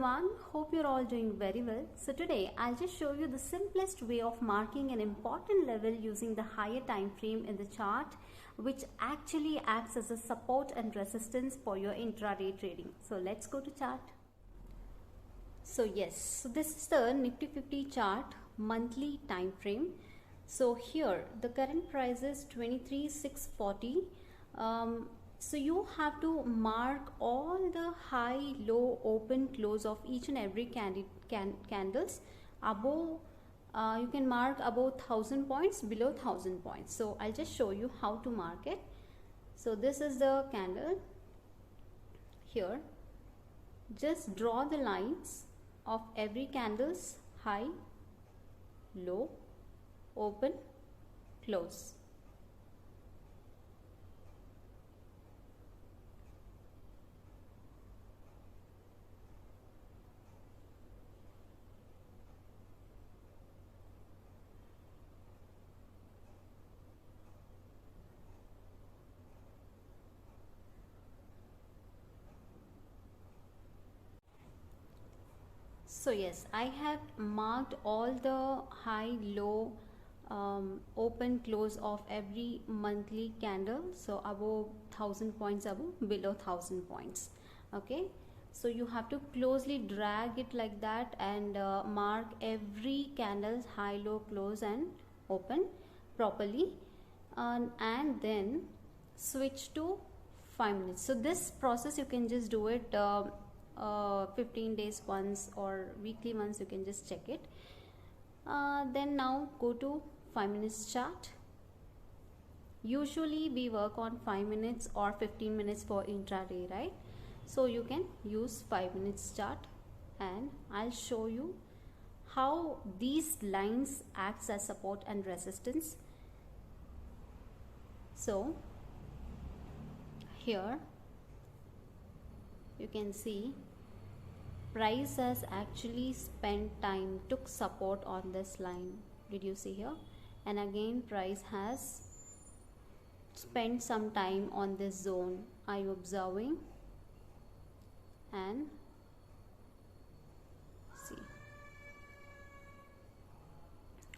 everyone, hope you're all doing very well. So today I'll just show you the simplest way of marking an important level using the higher time frame in the chart, which actually acts as a support and resistance for your intraday trading. So let's go to chart. So yes, so this is the Nifty 50 chart monthly time frame. So here the current price is 23,640. So you have to mark all the high, low, open, close of each and every candles above. You can mark above 1000 points, below 1000 points. So I'll just show you how to mark it. So this is the candle. Here, just draw the lines of every candle's high, low, open, close. So yes, I have marked all the high, low, open, close of every monthly candle. So above 1000 points above, below 1000 points. Okay, so you have to closely drag it like that and mark every candle's high, low, close and open properly, and then switch to 5 minutes. So this process you can just do it 15 days once or weekly once, you can just check it. Then now go to 5 minutes chart. Usually we work on 5 minutes or 15 minutes for intraday, right? So you can use 5 minutes chart, and I'll show you how these lines acts as support and resistance. So here you can see price has actually spent time, took support on this line. Did you see here? And again price has spent some time on this zone. Are you observing? And see,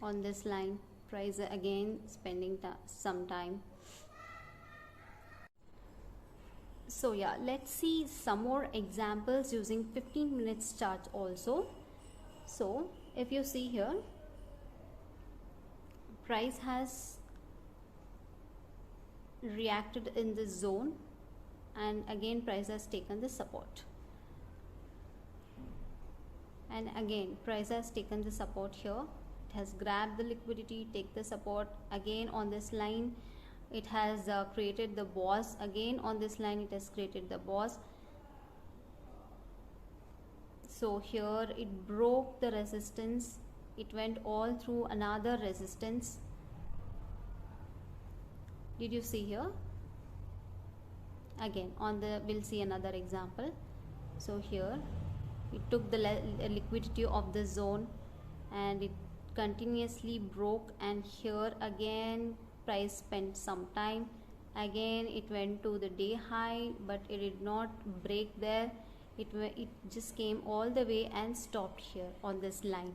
on this line price again spending some time. So yeah, let's see some more examples using 15 minutes chart also. So if you see here, price has reacted in this zone, and again price has taken the support, and again price has taken the support here. It has grabbed the liquidity, take the support. Again on this line it has created the boss. Again on this line it has created the boss. So here it broke the resistance, it went all through another resistance. Did you see here? Again on the, we'll see another example. So here it took the liquidity of the zone and it continuously broke, and here again price spent some time. Again it went to the day high, but it did not break there. It just came all the way and stopped here on this line.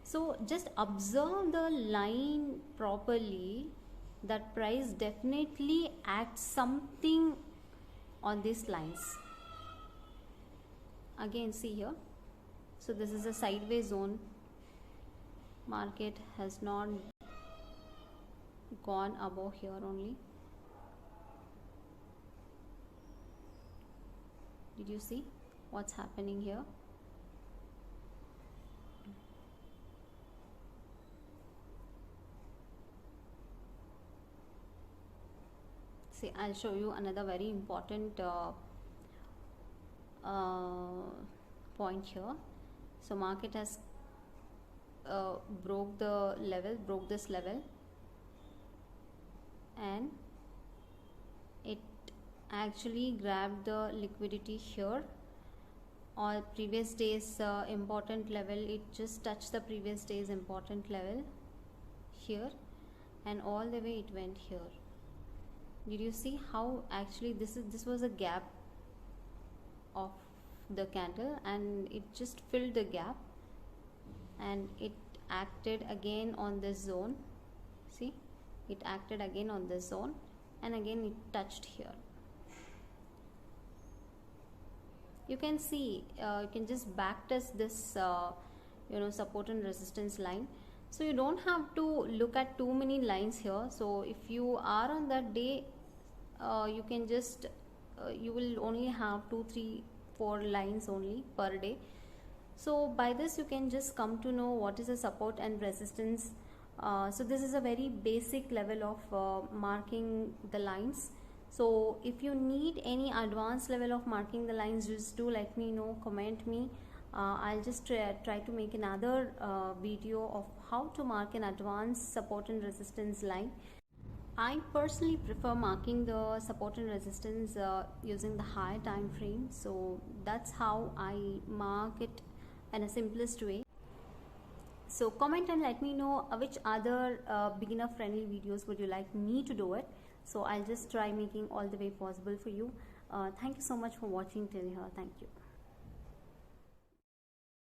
So just observe the line properly, that price definitely acts something on these lines. Again see here, so this is a sideways zone. Market has not gone above here only. Did you see what's happening here? See, I'll show you another very important point here. So market has broke this level, and it actually grabbed the liquidity here. Or previous day's important level, it just touched the previous day's important level here, and all the way it went here. Did you see how actually this was a gap of the candle, and it just filled the gap, and it acted again on this zone. See, it acted again on this zone, and again it touched here. You can see, you can just back test this support and resistance line. So you don't have to look at too many lines here. So if you are on that day, you can just you will only have 2, 3, 4 lines only per day. So by this you can just come to know what is a support and resistance. So this is a very basic level of marking the lines. So if you need any advanced level of marking the lines, just do let me know, comment me. I'll just try to make another video of how to mark an advanced support and resistance line. I personally prefer marking the support and resistance using the higher time frame. So that's how I mark it in a simplest way. So comment and let me know which other beginner friendly videos would you like me to do it. So I'll just try making all the way possible for you. Thank you so much for watching till here. Thank you.